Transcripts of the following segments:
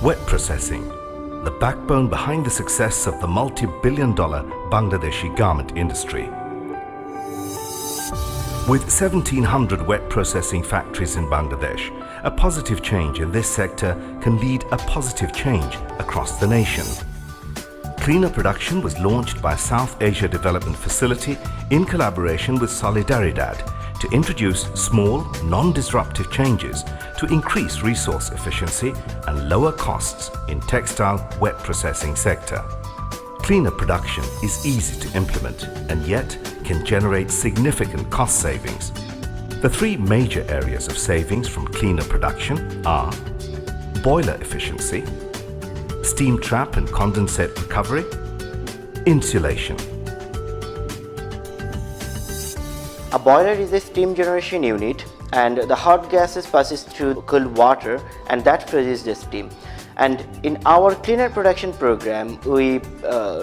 Wet processing, the backbone behind the success of the multi-billion-dollar Bangladeshi garment industry. With 1,700 wet processing factories in Bangladesh, a positive change in this sector can lead a positive change across the nation. Cleaner production was launched by South Asia Development Facility in collaboration with Solidaridad to introduce small, non-disruptive changes to increase resource efficiency and lower costs in textile wet processing sector. Cleaner production is easy to implement and yet can generate significant cost savings. The three major areas of savings from cleaner production are boiler efficiency, steam trap and condensate recovery, insulation. A boiler is a steam generation unit, and the hot gases passes through cold water, and that produces the steam. And in our cleaner production program, we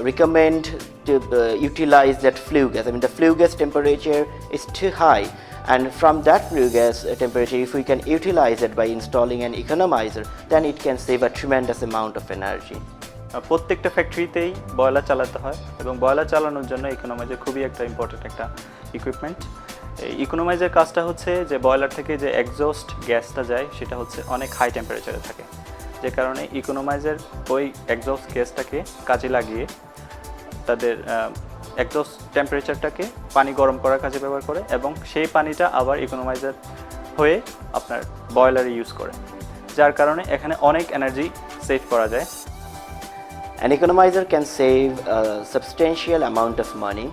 recommend to utilize that flue gas. The flue gas temperature is too high, and from that flue gas temperature, if we can utilize it by installing an economizer, then it can save a tremendous amount of energy. প্রত্যেকটা ফ্যাক্টরিতেই boiler চালাতে হয় এবং boiler চালানোর জন্য ইকোনোমাইজার খুবই একটা important একটা equipment. এই ইকোনোমাইজার কাজটা হচ্ছে যে বয়লার থেকে যে এক্সজস্ট গ্যাসটা যায় সেটা হচ্ছে অনেক হাই টেম্পারেচারে থাকে, যে কারণে ইকোনোমাইজার ওই এক্সজস্ট গ্যাসটাকে কাজে লাগিয়ে তাদের এক্সজস্ট টেম্পারেচারটাকে পানি গরম করার কাজে ব্যবহার করে এবং সেই পানিটা আবার ইকোনোমাইজার হয়ে আপনার বয়লারে ইউজ করে, যার কারণে এখানে অনেক এনার্জি সেভ করা যায়। An economizer can save a substantial amount of money,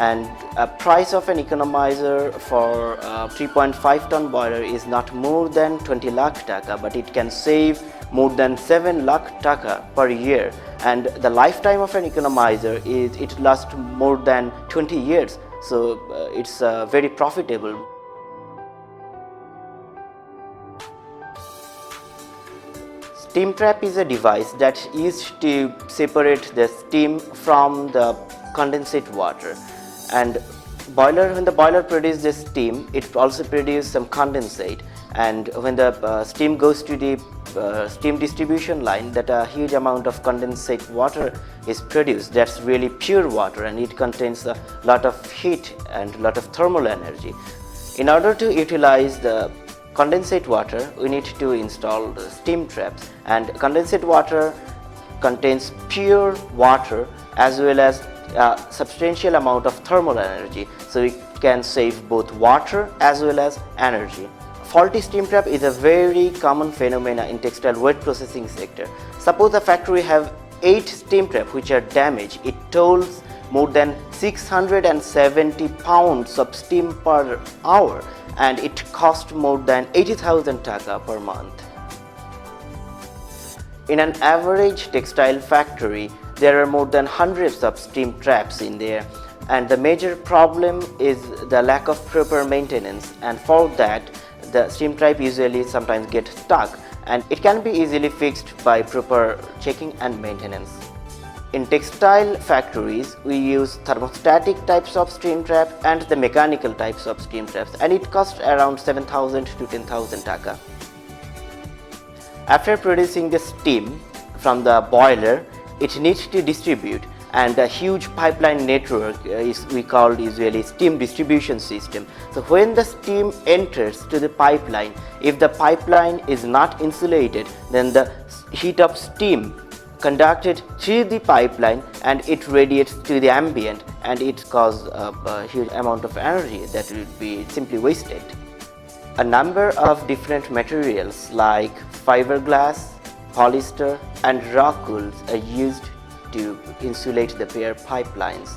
and a price of an economizer for a 3.5 ton boiler is not more than 20 lakh taka, but it can save more than 7 lakh taka per year, and the lifetime of an economizer is it lasts more than 20 years, so it's very profitable. Steam trap is a device that is used to separate the steam from the condensate water, and when the boiler produces the steam, it also produces some condensate, and when the steam goes to the steam distribution line, that a huge amount of condensate water is produced. That's really pure water, and it contains a lot of heat and a lot of thermal energy. In order to utilize the condensate water, we need to install the steam traps, and condensate water contains pure water as well as a substantial amount of thermal energy, so it can save both water as well as energy. Faulty steam trap is a very common phenomenon in textile wet processing sector. Suppose a factory have 8 steam traps which are damaged. It tolls more than 670 pounds of steam per hour, and it costs more than 80,000 taka per month. In an average textile factory, there are more than hundreds of steam traps in there, and the major problem is the lack of proper maintenance, and for that the steam trap usually sometimes gets stuck, and it can be easily fixed by proper checking and maintenance. In textile factories, we use thermostatic types of steam trap and the mechanical types of steam traps, and it costs around 7,000 to 10,000 taka. After producing the steam from the boiler, it needs to distribute, and a huge pipeline network is we call usually steam distribution system. So when the steam enters to the pipeline, if the pipeline is not insulated, then the heat of steam conducted through the pipeline and it radiates to the ambient, and it causes a huge amount of energy that would be simply wasted. A number of different materials like fiberglass, polyester and rock wool are used to insulate the bare pipelines.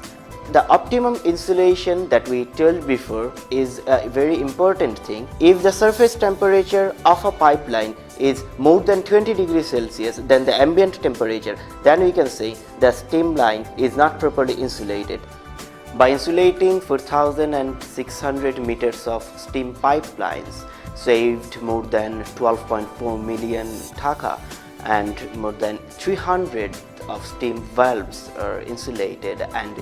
The optimum insulation that we told before is a very important thing. If the surface temperature of a pipeline is more than 20 degrees Celsius than the ambient temperature, then we can say the steam line is not properly insulated. By insulating 4,600 meters of steam pipelines, saved more than 12.4 million taka, and more than 300 of steam valves are insulated, and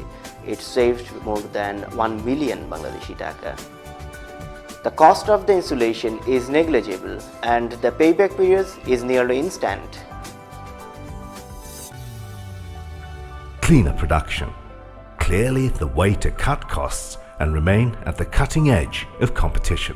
it saved more than 1 million Bangladeshi taka. The cost of the insulation is negligible, and the payback period is nearly instant. cleaner production. Clearly the way to cut costs and remain at the cutting edge of competition.